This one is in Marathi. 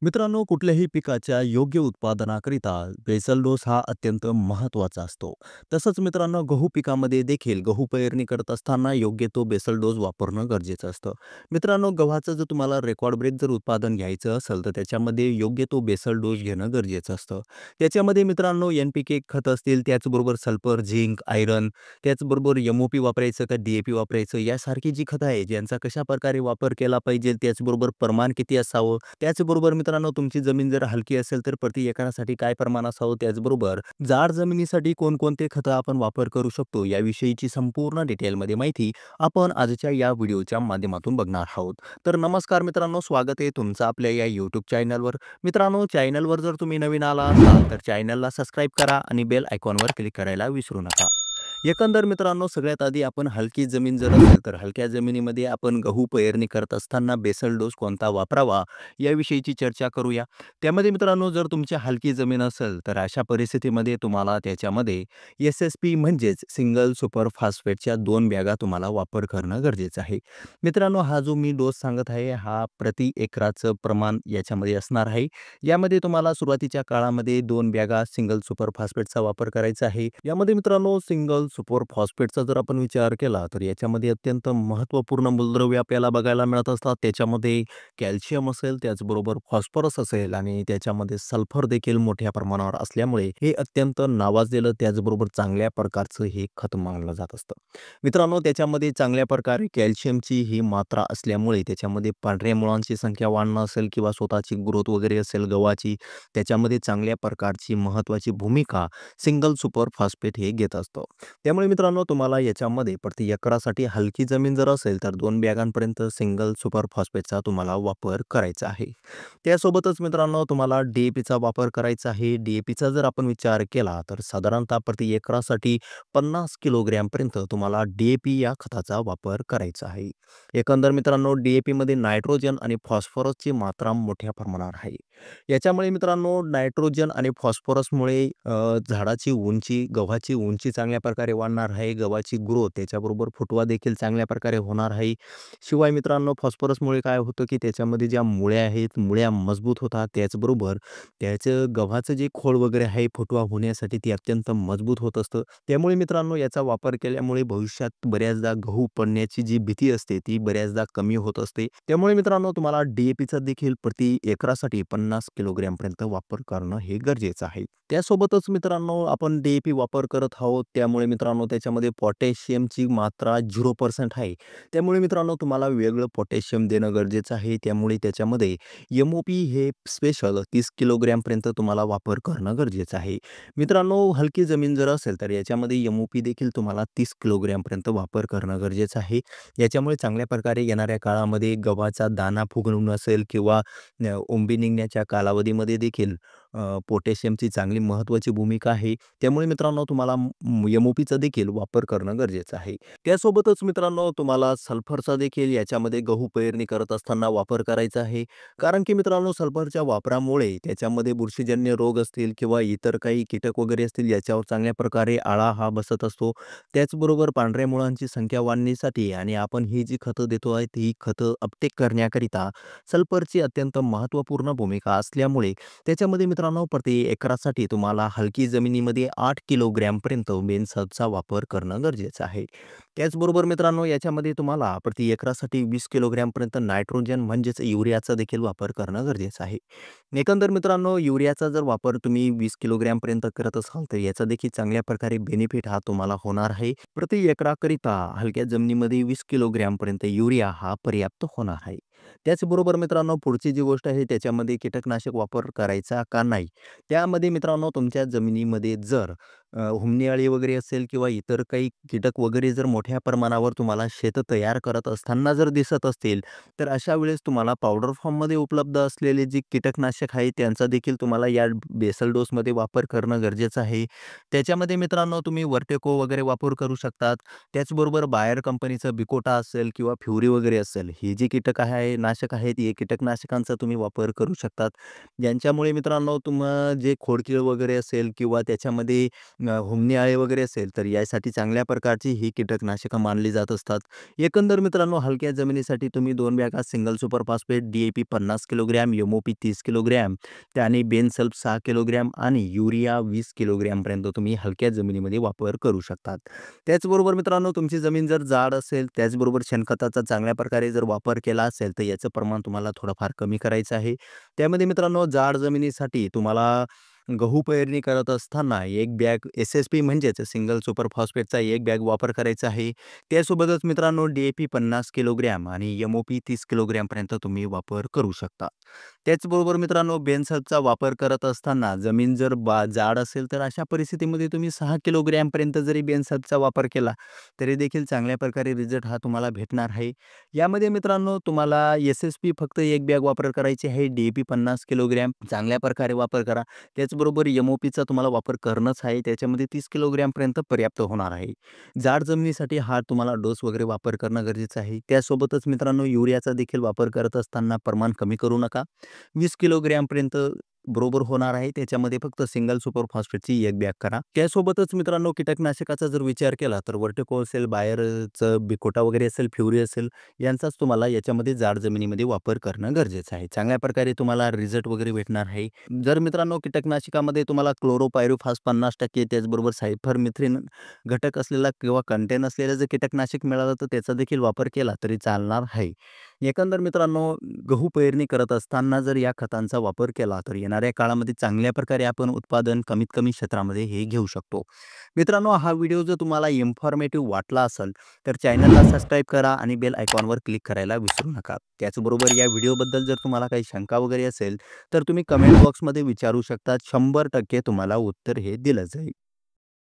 मित्रांनो, कुठल्याही पिकाच्या योग्य उत्पादनाकरिता बेसल डोस हा अत्यंत महत्त्वाचा असतो. तसंच मित्रांनो, गहू पिकामध्ये देखील गहू पेरणी करत असताना योग्य तो बेसल डोस वापरणं गरजेचं असतं. मित्रांनो, गव्हाचं जर तुम्हाला रेकॉर्ड ब्रेक जर उत्पादन घ्यायचं असेल, तर त्याच्यामध्ये योग्य तो बेसल डोस घेणं गरजेचं असतं. त्याच्यामध्ये मित्रांनो, एन-पी-के खत असतील, त्याचबरोबर सल्फर, झिंक, आयर्न, त्याचबरोबर एम-ओ-पी वापरायचं का डी-ए-पी वापरायचं, यासारखी जी खतं आहे, ज्यांचा कशाप्रकारे वापर केला पाहिजे, त्याचबरोबर प्रमाण किती असावं, त्याचबरोबर मित्रांनो तुमची जमीन जर हलकी असेल तर प्रति एकरासाठी काय प्रमाण असावं, त्याचबरोबर जाड जमिनीसाठी कोणकोणते खतं आपण वापर करू शकतो, याविषयीची संपूर्ण डिटेलमध्ये माहिती आपण आजच्या या व्हिडिओच्या माध्यमातून बघणार आहोत. तर नमस्कार मित्रांनो, स्वागत आहे तुमचं आपल्या या यूट्यूब चॅनलवर. मित्रांनो, चॅनलवर जर तुम्ही नवीन आला असाल तर चॅनलला सबस्क्राईब करा आणि बेल आयकॉनवर क्लिक करायला विसरू नका. एकंदर मित्रांनो, सगळ्यात आधी आपण हलकी जमीन जर असेल तर हलक्या जमिनीमध्ये आपण गहू पेरणी करत असताना बेसल डोस कोणता वापरावा, याविषयीची चर्चा करूया. त्यामध्ये मित्रांनो, जर तुमची हलकी जमीन असेल तर अशा परिस्थितीमध्ये तुम्हाला त्याच्यामध्ये एस-एस-पी म्हणजेच सिंगल सुपर फॉस्फेटच्या 2 बॅगा तुम्हाला वापर करणं गरजेचं आहे. मित्रांनो, हा जो मी डोस सांगत आहे हा प्रति एकराचं प्रमाण याच्यामध्ये असणार आहे. यामध्ये तुम्हाला सुरुवातीच्या काळामध्ये 2 बॅगा सिंगल सुपर फॉस्फेटचा वापर करायचा आहे. यामध्ये मित्रांनो, सिंगल सुपर फॉस्फेटचा जर आपण विचार केला तर याच्यामध्ये अत्यंत महत्त्वपूर्ण मूलद्रव्ये आपल्याला बघायला मिळत असतात. त्याच्यामध्ये कॅल्शियम असेल, त्याचबरोबर फॉस्फरस असेल आणि त्याच्यामध्ये सल्फर देखील मोठ्या प्रमाणावर असल्यामुळे हे अत्यंत नावाजलेलं त्याचबरोबर चांगल्या प्रकारचं हे खत मानलं जात असतं. मित्रांनो, त्याच्यामध्ये चांगल्या प्रकारे कॅल्शियमची ही मात्रा असल्यामुळे त्याच्यामध्ये पांढऱ्या मुळांची संख्या वाढणं असेल किंवा स्वतःची ग्रोथ वगैरे असेल गव्हाची, त्याच्यामध्ये चांगल्या प्रकारची महत्त्वाची भूमिका सिंगल सुपर फॉस्फेट हे घेत असतं. त्यामुळे मित्रांनो, तुम्हाला याच्यामध्ये प्रति एकरासाठी हलकी जमीन जर असेल तर 2 बॅगांपर्यंत सिंगल सुपर फॉस्फेटचा तुम्हाला वापर करायचा आहे. त्यासोबतच मित्रांनो, तुम्हाला डी-ए-पीचा वापर करायचा आहे. डी-ए-पीचा जर आपण विचार केला तर साधारणतः प्रति एकरासाठी 50 किलोग्रॅमपर्यंत तुम्हाला डी-ए-पी या खताचा वापर करायचा आहे. एकंदर मित्रांनो, डी-ए-पीमध्ये नायट्रोजन आणि फॉस्फरसची मात्रा मोठ्या प्रमाणावर आहे. याच्यामुळे मित्रांनो, नायट्रोजन आणि फॉस्फरसमुळे झाडाची उंची, गव्हाची उंची चांगल्या प्रकारे वाढणार आहे. गव्हाची ग्रोथ त्याच्याबरोबर फुटवा देखील चांगल्या प्रकारे होणार आहे. शिवाय मित्रांनो, फॉस्फरसमुळे काय होतं, की त्याच्यामध्ये ज्या मुळ्या आहेत, मुळ्या मजबूत होतात. त्याचबरोबर त्याचं गव्हाचं जे खोड वगैरे आहे, फुटवा होण्यासाठी ते अत्यंत मजबूत होत असतं. त्यामुळे मित्रांनो, याचा वापर केल्यामुळे भविष्यात बऱ्याचदा गहू पडण्याची जी भीती असते, ती बऱ्याचदा कमी होत असते. त्यामुळे मित्रांनो, तुम्हाला डी-ए-पीचा देखील प्रति एकरासाठी 50 किलोग्रॅमपर्यंत वापर करणं हे गरजेचं आहे. त्यासोबतच मित्रांनो, आपण डी-ए-पी वापर करत आहोत. त्यामुळे मित्रांनो, त्याच्यामध्ये पोटॅशियमची मात्रा 0% आहे. त्यामुळे मित्रांनो, तुम्हाला वेगळं पोटॅशियम देणं गरजेचं आहे. त्यामुळे त्याच्यामध्ये एम-ओ-पी हे स्पेशल 30 किलोग्रॅमपर्यंत तुम्हाला वापर करणं गरजेचं आहे. मित्रांनो, हलकी जमीन जर असेल तर याच्यामध्ये एम-ओ-पी देखील तुम्हाला 30 किलोग्रॅमपर्यंत वापर करणं गरजेचं आहे. याच्यामुळे चांगल्या प्रकारे येणाऱ्या काळामध्ये गव्हाचा दाना फुगवून असेल किंवा ओंबी निघण्याच्या कालावधीमध्ये देखील पोटॅशियमची चांगली महत्त्वाची भूमिका आहे. त्यामुळे मित्रांनो, तुम्हाला एम-ओ-पीचा देखील वापर करणं गरजेचं आहे. त्यासोबतच मित्रांनो, तुम्हाला सल्फरचा देखील याच्यामध्ये गहू पेरणी करत असताना वापर करायचा आहे. कारण की मित्रांनो, सल्फरच्या वापरामुळे त्याच्यामध्ये बुरशीजन्य रोग असतील किंवा इतर काही कीटक वगैरे असतील, याच्यावर चांगल्या प्रकारे आळा हा बसत असतो. त्याचबरोबर पांढऱ्या मुळांची संख्या वाढण्यासाठी आणि आपण ही जी खतं देतो आहे, ही खतं अपटेक करण्याकरिता सल्फरची अत्यंत महत्त्वपूर्ण भूमिका असल्यामुळे त्याच्यामध्ये मित्रांनो, प्रति एकरासाठी तुम्हाला हलकी जमिनीमध्ये 8 किलोग्रॅमपर्यंत बेनसाचा वापर करणं गरजेचं आहे. त्याचबरोबर मित्रांनो, याच्यामध्ये तुम्हाला प्रति एकरासाठी 20 किलोग्रॅमपर्यंत नायट्रोजन म्हणजेच युरियाचा देखील वापर करणं गरजेचं आहे. एकंदर मित्रांनो, युरियाचा जर वापर तुम्ही 20 किलोग्रॅमपर्यंत करत असाल तर याचा देखील चांगल्या प्रकारे बेनिफिट हा तुम्हाला होणार आहे. प्रति एकराकरिता हलक्या जमिनीमध्ये 20 किलोग्रॅमपर्यंत युरिया हा पर्याप्त होणार आहे. त्याचबरोबर मित्रांनो, पुढची जी गोष्ट आहे त्याच्यामध्ये कीटकनाशक वापर करायचा का नाही, त्यामध्ये मित्रांनो, तुमच्या जमिनीमध्ये जर हुमणी अळी वगैरे असेल किंवा इतर काही कीटक वगैरे जर मोठ्या प्रमाणावर तुम्हाला शेतं तयार करत असताना जर दिसत असतील, तर अशा वेळेस तुम्हाला पावडर फॉर्ममध्ये उपलब्ध असलेले जे कीटकनाशक आहे त्यांचा देखील तुम्हाला या बेसल डोसमध्ये वापर करणं गरजेचं आहे. त्याच्यामध्ये मित्रांनो, तुम्ही वर्टेको वगैरे वापर करू शकतात. त्याचबरोबर बायर कंपनीचं बिकोटा असेल किंवा फ्युरी वगैरे असेल, ही जी कीटक आहे नाशक आहेत, हे कीटकनाशकांचा तुम्ही वापर करू शकतात. ज्यांच्यामुळे मित्रांनो, जे खोडकीड वगैरे असेल किंवा त्याच्यामध्ये होमणी अळी वगैरे असेल, तर यासाठी चांगल्या प्रकारची ही कीटकनाशकं मानली जात असतात. एकंदर मित्रांनो, हलक्या जमिनीसाठी तुम्ही 2 बॅगा single super phosphate, DAP 50 kilogram, MOP 30 kilogram, त्याने बेनसल्फ 6 किलोग्रॅम आणि युरिया 20 किलोग्रॅमपर्यंत तुम्ही हलक्या जमिनीमध्ये वापर करू शकतात. त्याचबरोबर मित्रांनो, तुमची जमीन जर जाड असेल, त्याचबरोबर शेणखताचा चांगल्या प्रकारे जर वापर केला असेल, तर याचं प्रमाण तुम्हाला थोडंफार कमी करायचं आहे. त्यामध्ये मित्रांनो, जाड जमिनीसाठी तुम्हाला गहू पेरणी करत असताना एक बॅग एस-एस-पी म्हणजेच सिंगल सुपर फॉस्फेटचा एक बॅग वापर करायचा आहे. त्यासोबतच मित्रांनो, डी-ए-पी 50 किलोग्रॅम आणि एम-ओ-पी 30 किलोग्रॅमपर्यंत तुम्ही वापर करू शकता. त्याचबरोबर मित्रांनो, बेनसल्फचा वापर करत असताना जमीन जर जाड असेल, तर अशा परिस्थितीमध्ये तुम्ही 6 किलोग्रॅमपर्यंत जरी बेनसल्फचा वापर केला, तरी देखील चांगल्या प्रकारे रिझल्ट हा तुम्हाला भेटणार आहे. यामध्ये मित्रांनो, तुम्हाला एस-एस-पी फक्त एक बॅग वापर करायची आहे. डी-ए-पी 50 किलोग्रॅम चांगल्या प्रकारे वापर करा. त्याचबरोबर एम-ओ-पीचा तुम्हाला वापर करणंच आहे. त्याच्यामध्ये 30 किलोग्रॅमपर्यंत पर्याप्त होणार आहे. जाड जमिनीसाठी हा तुम्हाला डोस वगैरे वापर करणं गरजेचं आहे. त्यासोबतच मित्रांनो, युरियाचा देखील वापर करत असताना प्रमाण कमी करू नका. 20 किलोग्रॅमपर्यंत बरोबर होणार आहे. त्याच्यामध्ये फक्त सिंगल सुपर फॉस्फेटची एक बॅग करा. त्यासोबतच मित्रांनो, कीटकनाशकाचा जर विचार केला तर व्हर्टिको असेल, बायरचं बिकोटा वगैरे असेल, फ्युरी असेल, यांचाच तुम्हाला याच्यामध्ये जाड जमिनीमध्ये वापर करणं गरजेचं आहे. चांगल्या प्रकारे तुम्हाला रिझल्ट वगैरे भेटणार आहे. जर मित्रांनो, कीटकनाशकामध्ये तुम्हाला क्लोरोपायरिफॉस 50% त्याचबरोबर सायपरमेथ्रिन घटक असलेला किंवा कंटेन असलेलं जर कीटकनाशक मिळालं, तर त्याचा देखील वापर केला तरी चालणार आहे. एकंदर मित्रांनो, गहू पेरणी करत असताना जर या खतांचा वापर केला, तर येणाऱ्या काळामध्ये चांगल्या प्रकारे आपण उत्पादन कमीत कमी क्षेत्रामध्ये हे घेऊ शकतो. मित्रांनो, हा व्हिडिओ जर तुम्हाला इन्फॉर्मेटिव्ह वाटला असेल, तर चॅनलला सबस्क्राईब करा आणि बेल आयकॉनवर क्लिक करायला विसरू नका. त्याचबरोबर या व्हिडिओबद्दल जर तुम्हाला काही शंका वगैरे असेल, तर तुम्ही कमेंट बॉक्समध्ये विचारू शकता. 100% तुम्हाला उत्तर हे दिलं जाईल.